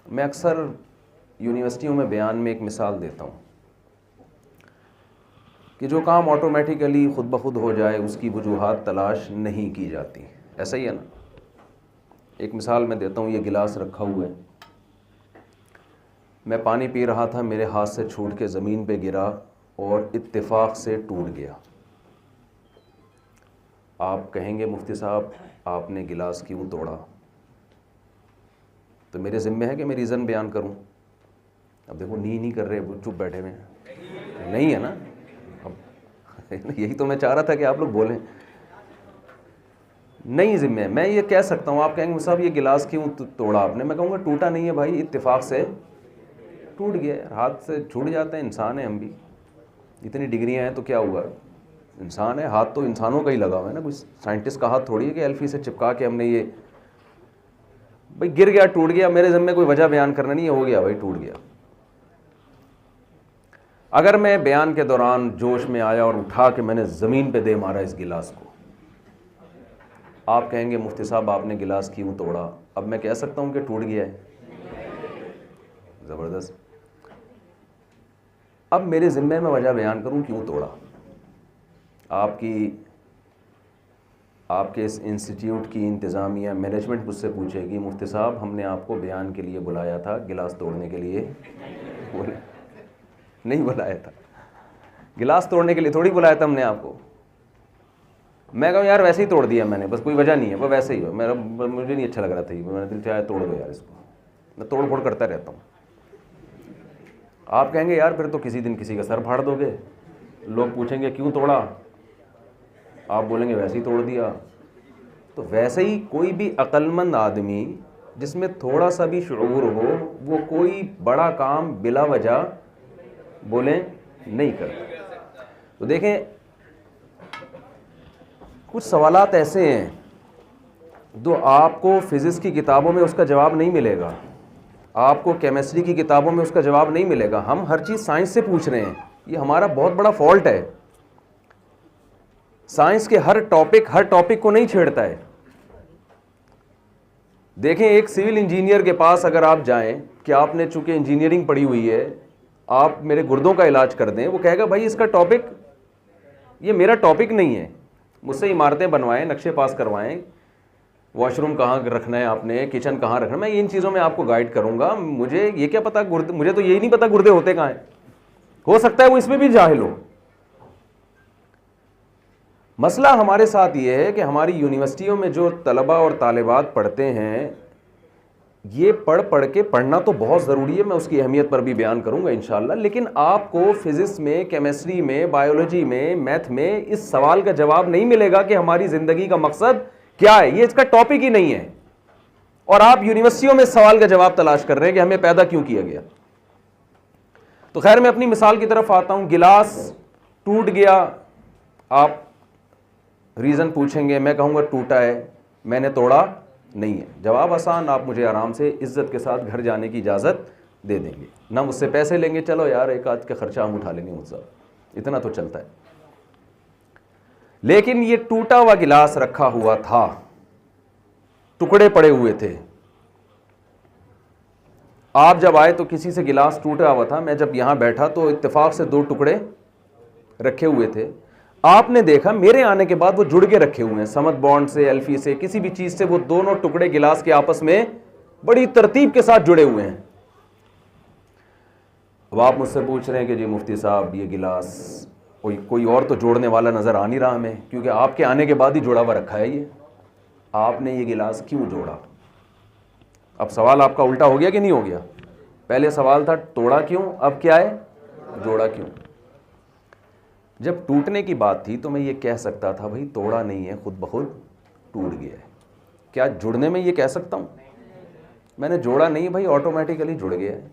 मैं अक्सर यूनिवर्सिटियों में बयान में एक मिसाल देता हूँ कि जो काम ऑटोमेटिकली ख़ुद ब खुद हो जाए उसकी वजूहात तलाश नहीं की जाती। ऐसा ही है ना। एक मिसाल मैं देता हूँ, ये गिलास रखा हुआ है, मैं पानी पी रहा था, मेरे हाथ से छूट के ज़मीन पे गिरा और इत्तेफाक से टूट गया। आप कहेंगे मुफ्ती साहब आपने गिलास क्यों तोड़ा? तो मेरे ज़िम्मे है कि मैं रीज़न बयान करूं। अब देखो नहीं कर रहे, चुप बैठे हुए हैं, नहीं है ना। अब यही तो मैं चाह रहा था कि आप लोग बोलें। नहीं ज़िम्मे, मैं ये कह सकता हूँ। आप कहेंगे साहब ये गिलास क्यों तोड़ा आपने? मैं कहूँगा टूटा नहीं है भाई, इत्तेफाक से टूट गया। हाथ से छूट जाते हैं, इंसान है हम भी। इतनी डिग्रियाँ हैं तो क्या हुआ, इंसान है। हाथ तो इंसानों का ही लगा हुआ है ना, कुछ साइंटिस्ट का हाथ थोड़ी है कि एल्फी से चिपका के हमने ये भाई गिर गया टूट गया। मेरे ज़िम्मे कोई वजह बयान करना नहीं है, हो गया भाई टूट गया। अगर मैं बयान के दौरान जोश में आया और उठा के मैंने ज़मीन पे दे मारा इस गिलास को, आप कहेंगे मुफ्ती साहब आपने गिलास क्यों तोड़ा? अब मैं कह सकता हूँ कि टूट गया है, ज़बरदस्त। अब मेरे ज़िम्मे में वजह बयान करूँ क्यों तोड़ा। आपके इस इंस्टीट्यूट की इंतज़ामिया मैनेजमेंट मुझसे पूछेगी मुफ्ती साहब हमने आपको बयान के लिए बुलाया था, गिलास तोड़ने के लिए नहीं बुलाया था। गिलास तोड़ने के लिए थोड़ी बुलाया था हमने आपको। मैं कहूँ यार वैसे ही तोड़ दिया मैंने, बस कोई वजह नहीं है, वो वैसे ही मुझे नहीं अच्छा लग रहा था, मैंने दिल चाहे तोड़ दो यार इसको। मैं तोड़ फोड़ करता रहता हूँ। आप कहेंगे यार फिर तो किसी दिन किसी का सर फाड़ दोगे। लोग पूछेंगे क्यों तोड़ा, आप बोलेंगे वैसे ही तोड़ दिया। तो वैसे ही कोई भी अक्लमंद आदमी जिसमें थोड़ा सा भी शुऊर हो, वो कोई बड़ा काम बिला वजह बोले नहीं करता। तो देखें कुछ सवालात ऐसे हैं जो आपको फिज़िक्स की किताबों में उसका जवाब नहीं मिलेगा, आपको केमिस्ट्री की किताबों में उसका जवाब नहीं मिलेगा। हम हर चीज़ साइंस से पूछ रहे हैं, ये हमारा बहुत बड़ा फॉल्ट है। साइंस के हर टॉपिक को नहीं छेड़ता है। देखें एक सिविल इंजीनियर के पास अगर आप जाएं कि आपने चूंकि इंजीनियरिंग पढ़ी हुई है, आप मेरे गुर्दों का इलाज कर दें, वो कहेगा भाई इसका टॉपिक, ये मेरा टॉपिक नहीं है। मुझसे इमारतें बनवाएं, नक्शे पास करवाएं, वॉशरूम कहाँ रखना है आपने, किचन कहाँ रखना है, मैं इन चीज़ों में आपको गाइड करूंगा। मुझे ये क्या पता गुर्दे, मुझे तो यही नहीं पता गुर्दे होते कहाँ हैं। हो सकता है वो इसमें भी जाहिल हो। मसला हमारे साथ ये है कि हमारी यूनिवर्सिटियों में जो तलबा और तालिबात पढ़ते हैं, ये पढ़ के पढ़ना तो बहुत ज़रूरी है, मैं उसकी अहमियत पर भी बयान करूंगा इंशाअल्लाह। लेकिन आपको फिज़िक्स में, केमिस्ट्री में, बायोलॉजी में, मैथ में इस सवाल का जवाब नहीं मिलेगा कि हमारी ज़िंदगी का मकसद क्या है। ये इसका टॉपिक ही नहीं है। और आप यूनिवर्सिटियों में इस सवाल का जवाब तलाश कर रहे हैं कि हमें पैदा क्यों किया गया। तो खैर मैं अपनी मिसाल की तरफ आता हूं। गिलास टूट गया, आप रीज़न पूछेंगे, मैं कहूँगा टूटा है, मैंने तोड़ा नहीं है। जवाब आसान, आप मुझे आराम से इज्जत के साथ घर जाने की इजाज़त दे देंगे, ना मुझसे पैसे लेंगे। चलो यार एक आध का खर्चा हम उठा लेंगे मुझसे, इतना तो चलता है। लेकिन ये टूटा हुआ गिलास रखा हुआ था, टुकड़े पड़े हुए थे। आप जब आए तो किसी से गिलास टूटा हुआ था, मैं जब यहां बैठा तो इत्तेफाक से 2 टुकड़े रखे हुए थे। आपने देखा मेरे आने के बाद वो जुड़ के रखे हुए हैं, समद बॉन्ड से, एल्फी से, किसी भी चीज से, वो दोनों टुकड़े गिलास के आपस में बड़ी तरतीब के साथ जुड़े हुए हैं। अब आप मुझसे पूछ रहे हैं कि जी मुफ्ती साहब ये गिलास कोई और तो जोड़ने वाला नजर आ नहीं रहा हमें, क्योंकि आपके आने के बाद ही जुड़ा हुआ रखा है ये, आपने ये गिलास क्यों जोड़ा? अब सवाल आपका उल्टा हो गया कि नहीं हो गया? पहले सवाल था तोड़ा क्यों, अब क्या है जोड़ा क्यों। जब टूटने की बात थी तो मैं ये कह सकता था भाई तोड़ा नहीं है, खुद ब खुद टूट गया है। क्या जुड़ने में ये कह सकता हूँ? मैंने जोड़ा नहीं भाई, ऑटोमेटिकली जुड़ गया है।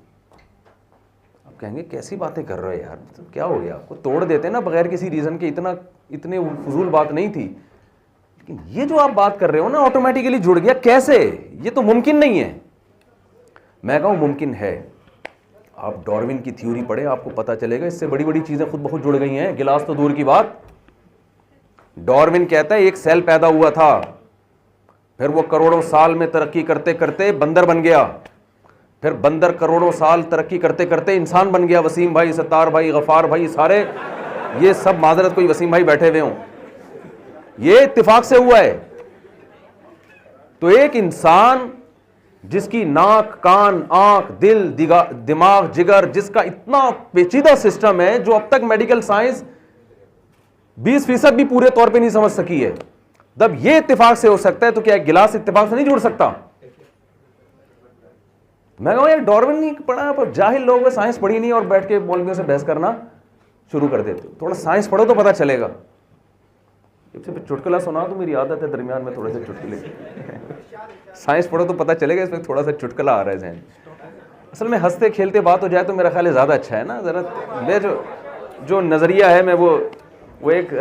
आप कहेंगे कैसी बातें कर रहे हो यार, तो क्या हो गया आपको? तोड़ देते ना बगैर किसी रीज़न के, इतने फजूल बात नहीं थी। लेकिन ये जो आप बात कर रहे हो ना ऑटोमेटिकली जुड़ गया, कैसे? ये तो मुमकिन नहीं है। मैं कहूँ मुमकिन है। आप डार्विन की थ्योरी पढ़े, आपको पता चलेगा इससे बड़ी बड़ी चीज़ें खुद ब खुद जुड़ गई हैं, गिलास तो दूर की बात। डार्विन कहता है एक सेल पैदा हुआ था, फिर वो करोड़ों साल में तरक्की करते करते बंदर बन गया, फिर बंदर करोड़ों साल तरक्की करते करते इंसान बन गया। वसीम भाई, सत्तार भाई, गफ़ार भाई, सारे ये सब माजरत कोई वसीम भाई बैठे हुए हों, ये इत्तेफाक से हुआ है। तो एक इंसान जिसकी नाक, कान, आंख, दिल, दिमाग, जिगर, जिसका इतना पेचीदा सिस्टम है जो अब तक मेडिकल साइंस 20% भी पूरे तौर पे नहीं समझ सकी है, जब ये इत्तेफाक से हो सकता है तो क्या एक गिलास इत्तेफाक से नहीं जुड़ सकता? मैं कहूं यार डार्विन नहीं पढ़ा, पर जाहिल लोग साइंस पढ़ी नहीं और बैठ के मौलवियों से बहस करना शुरू कर देते। थोड़ा साइंस पढ़ो तो पता चलेगा। चुटकुला सुना तो मेरी आदत है दरमियान में थोड़े से चुटकुले साइंस पढ़ो तो पता चलेगा, इसमें थोड़ा सा चुटकुला आ रहा है जहन। असल में हंसते खेलते बात हो जाए तो मेरा ख्याल है ज़्यादा अच्छा है ना। ज़रा मैं जो नज़रिया है, मैं वो एक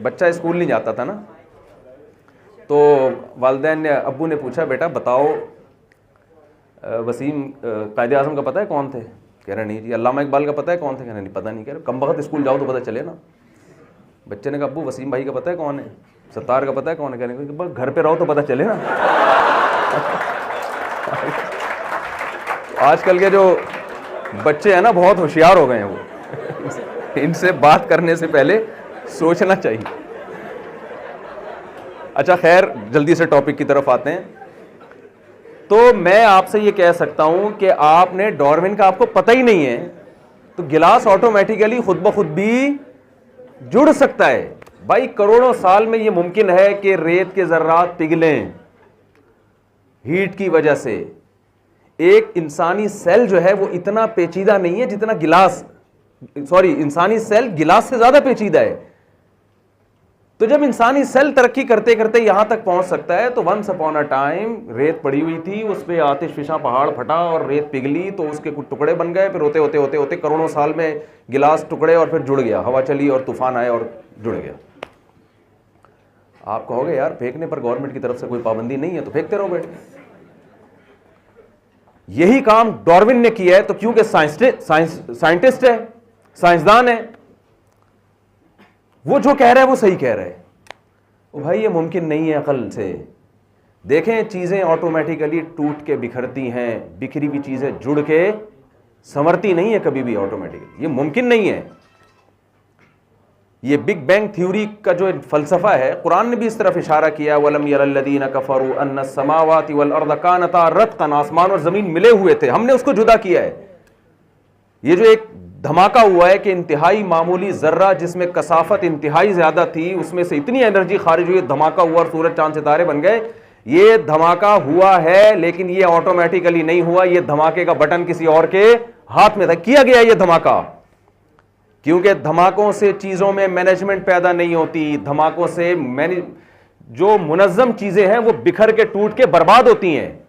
बच्चा स्कूल नहीं जाता था ना, तो वालिदैन ने, अब्बू ने पूछा, बेटा बताओ वसीम कायदे आज़म का पता है कौन थे? कह रहे नहीं जी। अल्लामा इकबाल का पता है कौन थे? कह रहे नहीं पता नहीं। कह रहे कम वक्त स्कूल जाओ तो पता चले ना। बच्चे ने कहा अब्बू वसीम भाई का पता है कौन है? सत्तार का पता है कौन है? कह रहे घर पे रहो तो पता चले ना। आजकल के जो बच्चे हैं ना बहुत होशियार हो गए हैं, वो इनसे बात करने से पहले सोचना चाहिए। अच्छा खैर, जल्दी से टॉपिक की तरफ आते हैं। तो मैं आपसे ये कह सकता हूं कि आपने डार्विन का आपको पता ही नहीं है, तो गिलास ऑटोमेटिकली खुद ब खुद भी जुड़ सकता है। भाई करोड़ों साल में ये मुमकिन है कि रेत के जर्रात पिघलें हीट की वजह से। एक इंसानी सेल जो है वो इतना पेचीदा नहीं है जितना इंसानी सेल गिलास से ज्यादा पेचीदा है। तो जब इंसानी सेल तरक्की करते करते यहां तक पहुंच सकता है, तो वंस अपॉन अ टाइम रेत पड़ी हुई थी, उस पर आतिशफिशा पहाड़ फटा और रेत पिघली, तो उसके कुछ टुकड़े बन गए। फिर होते होते होते होते करोड़ों साल में गिलास टुकड़े और फिर जुड़ गया, हवा चली और तूफान आए और जुड़ गया। आप कहोगे यार फेंकने पर गवर्नमेंट की तरफ से कोई पाबंदी नहीं है तो फेंकते रहो बैठ के। यही काम डार्विन ने किया है, तो क्योंकि साइंटिस्ट है, साइंसदान है, वो जो कह रहा है वो सही कह रहा है। वो भाई ये मुमकिन नहीं है अकल से। देखें चीजें ऑटोमेटिकली टूट के बिखरती हैं, बिखरी हुई चीजें जुड़ के संवरती नहीं है कभी भी ऑटोमेटिकली, ये मुमकिन नहीं है। ये बिग बैंग थ्योरी का जो फलसफा है, कुरान ने भी इस तरफ इशारा किया, वलम यरल्लदीन कफरू अन्ना समावाति वल अर्द कानता रत्कन, आसमान और जमीन मिले हुए थे, हमने उसको जुदा किया है। ये जो एक धमाका हुआ है कि इंतहाई मामूली जर्रा जिसमें कसाफत इंतहाई ज्यादा थी, उसमें से इतनी एनर्जी खारिज हुई, धमाका हुआ और सूरज चांद सितारे बन गए। ये धमाका हुआ है, लेकिन ये ऑटोमेटिकली नहीं हुआ। ये धमाके का बटन किसी और के हाथ में था, किया गया ये धमाका। क्योंकि धमाकों से चीजों में मैनेजमेंट पैदा नहीं होती, धमाकों से जो मुनज्जम चीजें हैं वो बिखर के टूट के बर्बाद होती हैं।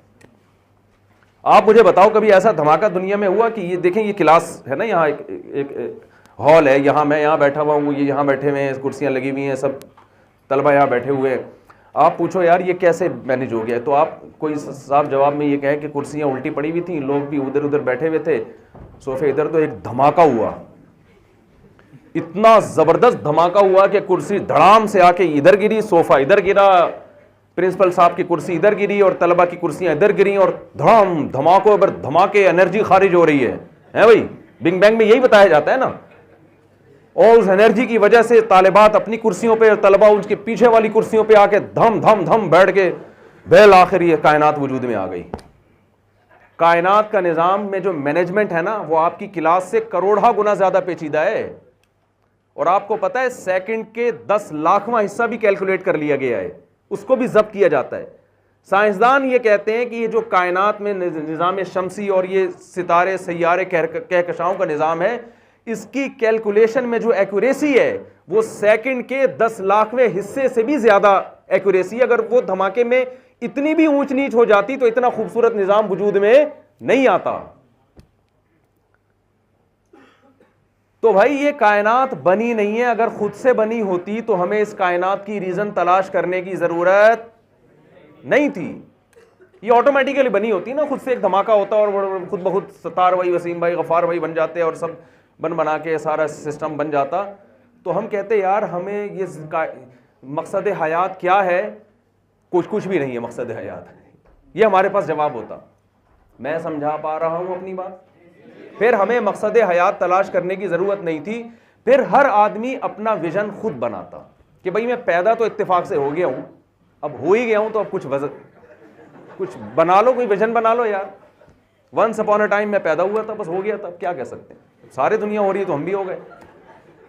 आप मुझे बताओ कभी ऐसा धमाका दुनिया में हुआ कि ये देखें, ये क्लास है ना, यहाँ एक हॉल है, यहाँ मैं यहाँ बैठा हुआ हूँ, ये यहाँ बैठे हुए हैं, कुर्सियाँ लगी हुई हैं, सब तलबा यहाँ बैठे हुए हैं। आप पूछो यार ये कैसे मैनेज हो गया, तो आप कोई साफ जवाब में ये कहें कि कुर्सियाँ उल्टी पड़ी हुई थी, लोग भी उधर उधर बैठे हुए थे, सोफे इधर, तो एक धमाका हुआ, इतना जबरदस्त धमाका हुआ कि कुर्सी धड़ाम से आके इधर गिरी, सोफा इधर गिरा, प्रिंसिपल साहब की कुर्सी इधर गिरी और तलबा की कुर्सियां इधर गिरी, और धड़ाम धमाकों पर धमाके, एनर्जी खारिज हो रही है भाई। बिग बैंग में यही बताया जाता है ना। और उस एनर्जी की वजह से तालिबात अपनी कुर्सियों पे और तलबा उसके पीछे वाली कुर्सियों पे आके धम धम धम बैठ के बेल आखिर ये कायनात वजूद में आ गई। कायनात का निजाम में जो मैनेजमेंट है ना, वो आपकी क्लास से करोड़ा गुना ज्यादा पेचीदा है। और आपको पता है सेकंड के 10 लाखवां हिस्सा भी कैलकुलेट कर लिया गया है, उसको भी जब्त किया जाता है। साइंसदान ये कहते हैं कि ये जो कायनात में निज़ाम शमसी और ये सितारे सैयारे कहकशाओं का निज़ाम है, इसकी कैलकुलेशन में जो एक्यूरेसी है वो सेकंड के 10 लाखवें हिस्से से भी ज्यादा एक्यूरेसी। अगर वो धमाके में इतनी भी ऊंच नीच हो जाती तो इतना खूबसूरत निज़ाम वजूद में नहीं आता। तो भाई ये कायनात बनी नहीं है, अगर खुद से बनी होती तो हमें इस कायनात की रीजन तलाश करने की जरूरत नहीं थी, ये ऑटोमेटिकली बनी होती ना। खुद से एक धमाका होता और खुद ब खुद सत्तार भाई, वसीम भाई, गफ़ार भाई बन जाते और सब बना के सारा सिस्टम बन जाता। तो हम कहते यार हमें ये मकसद हयात क्या है, कुछ भी नहीं है मकसद हयात, ये हमारे पास जवाब होता। मैं समझा पा रहा हूं अपनी बात? फिर हमें मकसद हयात तलाश करने की ज़रूरत नहीं थी, फिर हर आदमी अपना विजन खुद बनाता कि भाई मैं पैदा तो इत्तेफाक से हो गया हूं, अब हो ही गया हूं तो अब कुछ बना लो, कोई विजन बना लो यार। वंस अपॉन अ टाइम मैं पैदा हुआ था, बस हो गया था, अब क्या कह सकते हैं। सारी दुनिया हो रही है तो हम भी हो गए।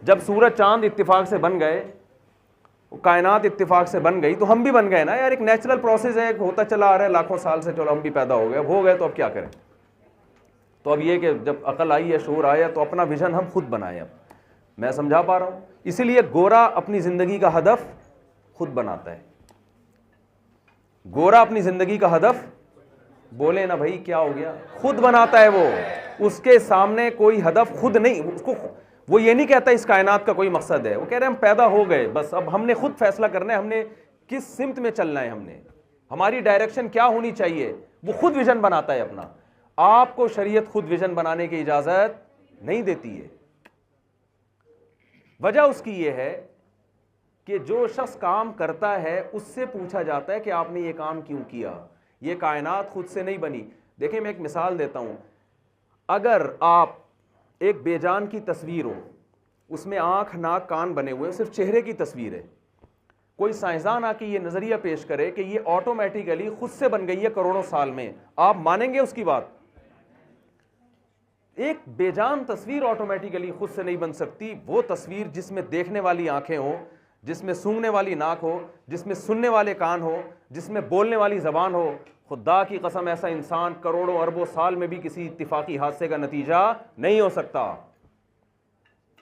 जब सूरज चांद इत्तेफाक से बन गए, कायनात इत्तेफाक से बन गई, तो हम भी बन गए ना यार। एक नेचुरल प्रोसेस है, होता चला आ रहा है लाखों साल से, चलो हम भी पैदा हो गए, अब हो गए तो अब क्या करें। तो अब ये कि जब अकल आई है, शोर आया, तो अपना विजन हम खुद बनाए। अब मैं समझा पा रहा हूं। इसीलिए गोरा अपनी जिंदगी का हदफ खुद बनाता है। गोरा अपनी जिंदगी का हदफ, बोले ना भाई क्या हो गया, खुद बनाता है वो। उसके सामने कोई हदफ खुद नहीं, उसको वो ये नहीं कहता इस कायनात का कोई मकसद है। वो कह रहे हैं हम पैदा हो गए, बस अब हमने खुद फैसला करना है, हमने किस सिमत में चलना है, हमने हमारी डायरेक्शन क्या होनी चाहिए। वो खुद विजन बनाता है अपना। आपको शरीयत खुद विजन बनाने की इजाजत नहीं देती है। वजह उसकी यह है कि जो शख्स काम करता है उससे पूछा जाता है कि आपने ये काम क्यों किया। ये कायनात खुद से नहीं बनी। देखिए मैं एक मिसाल देता हूं। अगर आप एक बेजान की तस्वीर हो, उसमें आंख नाक कान बने हुए, सिर्फ चेहरे की तस्वीर है, कोई साइंसदान आके ये नजरिया पेश करे कि ये ऑटोमेटिकली खुद से बन गई है करोड़ों साल में, आप मानेंगे उसकी बात? एक बेजान तस्वीर ऑटोमेटिकली खुद से नहीं बन सकती। वो तस्वीर जिसमें देखने वाली आंखें हो, जिसमें सूंघने वाली नाक हो, जिसमें सुनने वाले कान हो, जिसमें बोलने वाली जबान हो, खुदा की कसम ऐसा इंसान करोड़ों अरबों साल में भी किसी इत्तिफाकी हादसे का नतीजा नहीं हो सकता।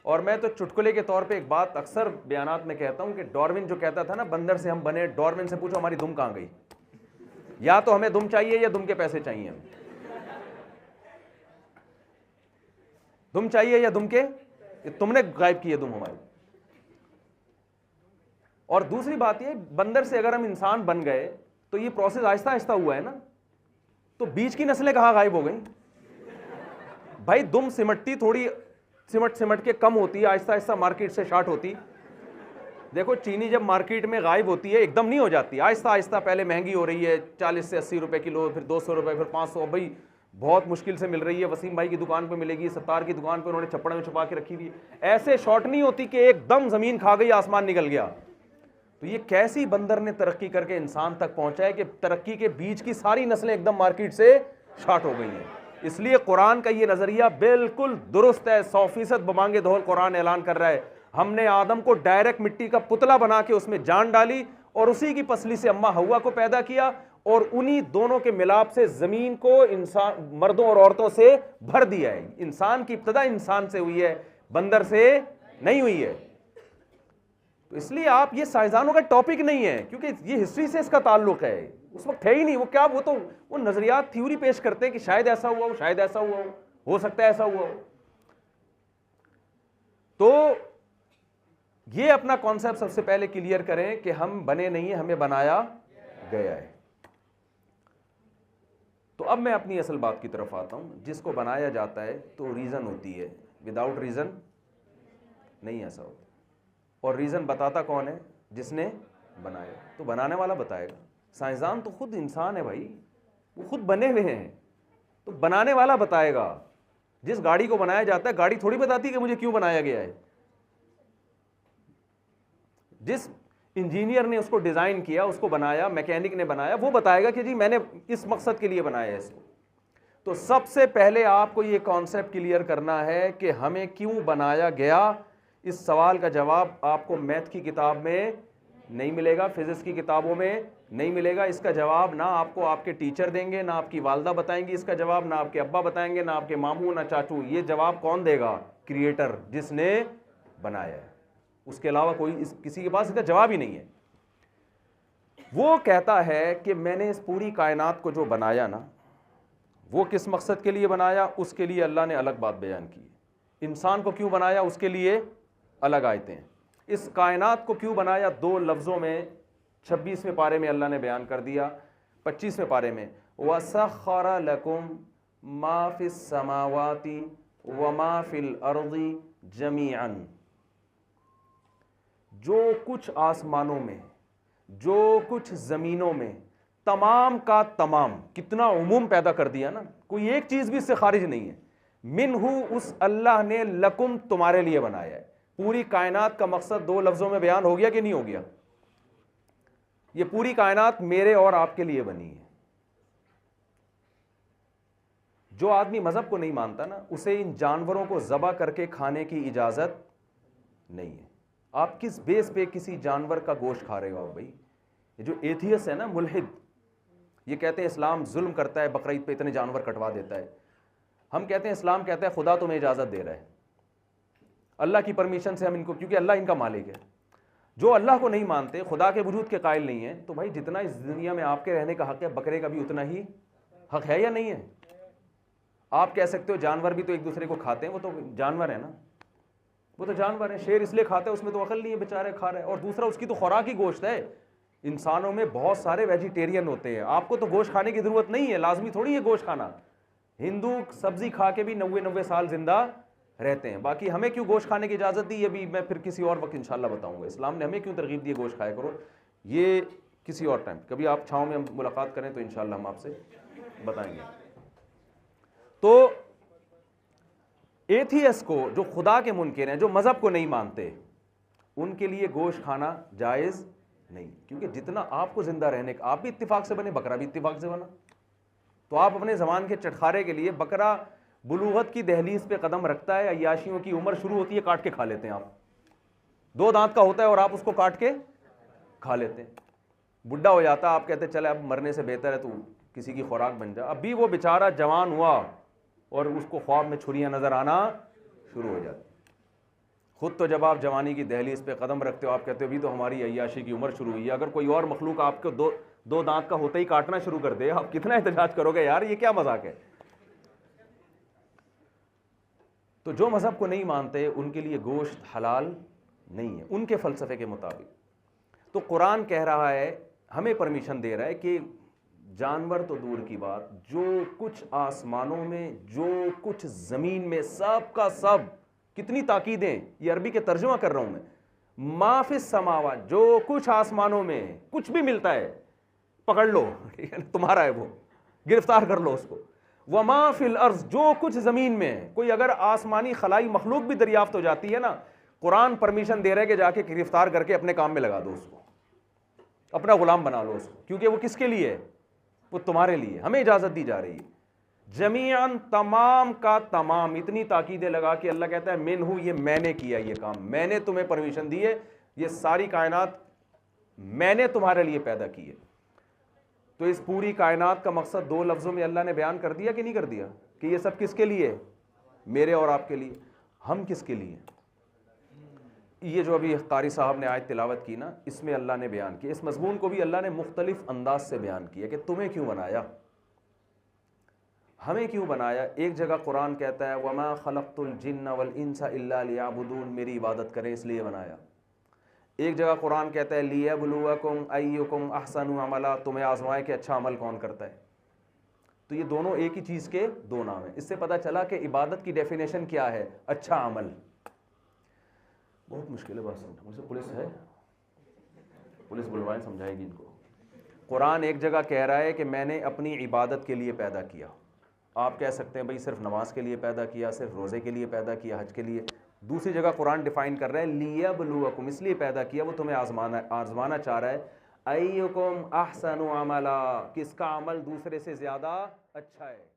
और मैं तो चुटकुले के तौर पे एक बात अक्सर बयानात में कहता हूं कि डार्विन जो कहता था ना बंदर से हम बने, डार्विन से पूछो हमारी दुम कहां गई। या तो हमें दुम चाहिए या दुम के पैसे चाहिए। दुम चाहिए या दुम के, तुमने गायब किए दुम हमारी। और दूसरी बात ये, बंदर से अगर हम इंसान बन गए तो ये प्रोसेस आहिस्ता आहिस्ता हुआ है ना, तो बीच की नस्लें कहां गायब हो गई भाई। दुम सिमटती थोड़ी सिमट के कम होती है, आहिस्ता आहिस्ता मार्केट से शार्ट होती। देखो चीनी जब मार्केट में गायब होती है एकदम नहीं हो जाती, आहिस्ता आहिस्ता पहले महंगी हो रही है 40 से 80 रुपए किलो, फिर 200 रुपए, फिर 500, भाई बहुत मुश्किल से मिल रही है। वसीम भाई की दुकान पे मिलेगी, सत्तार की दुकान पे उन्होंने छप्पड़ में छुपा के रखी हुई। ऐसे शॉर्ट नहीं होती कि एकदम जमीन खा गई, आसमान निकल गया। तो ये कैसी बंदर ने तरक्की करके इंसान तक पहुंचा है कि तरक्की के बीच की सारी नस्लें एकदम मार्केट से शार्ट हो गई हैं। इसलिए कुरान का ये नजरिया बिल्कुल दुरुस्त है, 100% बमांगे दोहल कुरान ऐलान कर रहा है। हमने आदम को डायरेक्ट मिट्टी का पुतला बना के उसमें जान डाली और उसी की पसली से अम्मा हवा को पैदा किया, और उन्हीं दोनों के मिलाप से जमीन को इंसान, मर्दों और औरतों से भर दिया है। इंसान की इब्तदा इंसान से हुई है, बंदर से नहीं हुई है। तो इसलिए आप, ये साइंसदानों का टॉपिक नहीं है, क्योंकि ये हिस्ट्री से इसका ताल्लुक है। उस वक्त है ही नहीं। वो क्या, वो तो वो नजरियात थ्योरी पेश करते हैं कि शायद ऐसा हुआ हो, शायद ऐसा हुआ हो सकता है ऐसा हुआ हो। तो ये अपना कॉन्सेप्ट सबसे पहले क्लियर करें कि हम बने नहीं है, हमें बनाया गया है। तो अब मैं अपनी असल बात की तरफ आता हूं। जिसको बनाया जाता है तो रीजन होती है, विदाउट रीजन नहीं ऐसा होता। और रीजन बताता कौन है? जिसने बनाया। तो बनाने वाला बताएगा। साइंसदान तो खुद इंसान है भाई, वो खुद बने हुए हैं, तो बनाने वाला बताएगा। जिस गाड़ी को बनाया जाता है, गाड़ी थोड़ी बताती कि मुझे क्यों बनाया गया है। जिस इंजीनियर ने उसको डिजाइन किया, उसको बनाया, मैकेनिक ने बनाया, वो बताएगा कि जी मैंने इस मकसद के लिए बनाया है इसको। तो सबसे पहले आपको ये कॉन्सेप्ट क्लियर करना है कि हमें क्यों बनाया गया। इस सवाल का जवाब आपको मैथ की किताब में नहीं मिलेगा, फिजिक्स की किताबों में नहीं मिलेगा। इसका जवाब ना आपको आपके टीचर देंगे, ना आपकी वालदा बताएंगी इसका जवाब, ना आपके अब्बा बताएंगे, ना आपके मामू, ना चाचू। ये जवाब कौन देगा? क्रिएटर, जिसने बनाया है। उसके अलावा कोई किसी के पास इसका जवाब ही नहीं है। वो कहता है कि मैंने इस पूरी कायनात को जो बनाया ना, वो किस मकसद के लिए बनाया, उसके लिए अल्लाह ने अलग बात बयान की। इंसान को क्यों बनाया, उसके लिए अलग आयतें हैं। इस कायनात को क्यों बनाया, 2 लफ्ज़ों में 26वें पारे में अल्लाह ने बयान कर दिया। 25वें पारे में वसख्खरा लकुम मा फिस समावाति व मा फिल अर्दी जमीअन। जो कुछ आसमानों में, जो कुछ ज़मीनों में, तमाम का तमाम, कितना उमूम पैदा कर दिया ना, कोई एक चीज भी इससे खारिज नहीं है। मिनहू, उस अल्लाह ने, लकुम, तुम्हारे लिए बनाया है। पूरी कायनात का मकसद दो लफ्जों में बयान हो गया कि नहीं हो गया? ये पूरी कायनात मेरे और आपके लिए बनी है। जो आदमी मजहब को नहीं मानता ना, उसे इन जानवरों को ज़बह करके खाने की इजाजत नहीं है। आप किस बेस पे किसी जानवर का गोश्त खा रहे हो आप भाई? ये जो एथियस है ना, मुल्हिद, ये कहते हैं इस्लाम जुल्म करता है, बकरा ईद पे इतने जानवर कटवा देता है। हम कहते हैं इस्लाम कहता है खुदा तुम्हें इजाज़त दे रहा है, अल्लाह की परमिशन से हम इनको, क्योंकि अल्लाह इनका मालिक है। जो अल्लाह को नहीं मानते, खुदा के वजूद के कायल नहीं है, तो भाई जितना इस दुनिया में आपके रहने का हक है, बकरे का भी उतना ही हक है या नहीं है? आप कह सकते हो जानवर भी तो एक दूसरे को खाते हैं, वो तो जानवर है ना, वो तो जानवर है। शेर इसलिए खाता है, उसमें तो अकल नहीं है, बेचारे खा रहे हैं। और दूसरा, उसकी तो खुराक ही गोश्त है। इंसानों में बहुत सारे वेजिटेरियन होते हैं, आपको तो गोश्त खाने की जरूरत नहीं है, लाजमी थोड़ी है गोश्त खाना। हिंदू सब्जी खा के भी 90-90 साल जिंदा रहते हैं। बाकी हमें क्यों गोश्त खाने की इजाज़त दी, ये भी मैं फिर किसी और वक्त इंशाल्लाह बताऊंगा। इस्लाम ने हमें क्यों तरगीब दी गोश्त खाया करो, ये किसी और टाइम, कभी आप छाँव में मुलाकात करें तो इंशाल्लाह हम आपसे बताएंगे। तो एथियस को, जो खुदा के मुनकिर हैं, जो मज़हब को नहीं मानते, उनके लिए गोश्त खाना जायज़ नहीं। क्योंकि जितना आपको जिंदा रहने का, आप भी इत्तिफाक से बने, बकरा भी इत्तिफाक से बना। तो आप अपने ज़मान के चटखारे के लिए, बकरा बुलूगत की दहलीज पे कदम रखता है, अय्याशियों की उम्र शुरू होती है, काट के खा लेते हैं आप। 2 दांत का होता है और आप उसको काट के खा लेते हैं। बुढ़ा हो जाता, आप कहते चले अब मरने से बेहतर है तू किसी की खुराक बन जा। अभी वो बेचारा जवान हुआ और उसको ख्वाब में छुरियां नजर आना शुरू हो जाती। खुद तो जब आप जवानी की दहलीज पे कदम रखते हो, आप कहते हो अभी तो हमारी अय्याशी की उम्र शुरू हुई है। अगर कोई और मखलूक आपको दो दांत का होते ही काटना शुरू कर दे, आप कितना एहतजाज करोगे, यार ये क्या मजाक है। तो जो मजहब को नहीं मानते, उनके लिए गोश्त हलाल नहीं है उनके फलसफे के मुताबिक। तो कुरान कह रहा है, हमें परमिशन दे रहा है कि जानवर तो दूर की बात, जो कुछ आसमानों में, जो कुछ जमीन में, सब का सब, कितनी ताकीदें, ये अरबी के तर्जुमा कर रहा हूं मैं, माफिस समावा, जो कुछ आसमानों में कुछ भी मिलता है पकड़ लो, ठीक है, तुम्हारा है वो, गिरफ्तार कर लो उसको। वमा फिल अर्ज, जो कुछ जमीन में है, कोई अगर आसमानी खलाई मखलूक भी दरियाफ्त हो जाती है ना, कुरान परमिशन दे रहा है कि जाके गिरफ्तार करके अपने काम में लगा दो उसको, अपना गुलाम बना लो उसको, क्योंकि वो किसके लिए है? वो तुम्हारे लिए। हमें इजाजत दी जा रही है जमीअन, तमाम का तमाम। इतनी ताकीदें लगा कि अल्लाह कहता है मिनहू, ये मैंने किया, ये काम मैंने तुम्हें परमिशन दी है, ये सारी कायनात मैंने तुम्हारे लिए पैदा की है। तो इस पूरी कायनात का मकसद 2 लफ्जों में अल्लाह ने बयान कर दिया कि नहीं कर दिया, कि ये सब किसके लिए? मेरे और आपके लिए। हम किसके लिए? ये जो अभी कारी साहब ने आयत तिलावत की ना, इसमें अल्लाह ने बयान किया, इस मजमून को भी अल्लाह ने मुख्तलिफ अंदाज से बयान किया कि तुम्हें क्यों बनाया, हमें क्यों बनाया। एक जगह कुरान कहता है वमा खलक़तुल जिन्ना वल इंसा इल्ला लियाबुदून, मेरी इबादत करें इसलिए बनाया। एक जगह कुरान कहता है लियब्लुवकुम अय्युकुम अहसनु अमला, तुम्हें आजमाए कि अच्छा अमल कौन करता है। तो ये दोनों एक ही चीज़ के 2 नाम हैं। इससे पता चला कि इबादत की डेफिनेशन क्या है, अच्छा अमल। बहुत मुश्किल है बात समझना, मुझसे पुलिस है, पुलिस बुलवाएं, समझाएगी इनको। कुरान एक जगह कह रहा है कि मैंने अपनी इबादत के लिए पैदा किया। आप कह सकते हैं भाई सिर्फ नमाज के लिए पैदा किया, सिर्फ रोज़े के लिए पैदा किया, हज के लिए। दूसरी जगह कुरान डिफाइन कर रहा है लियब्लुवकुम, इसलिए पैदा किया, वो तुम्हें आजमाना चाह रहा है। अय्युकुम अहसनु अमला, किसका अमल दूसरे से ज़्यादा अच्छा है।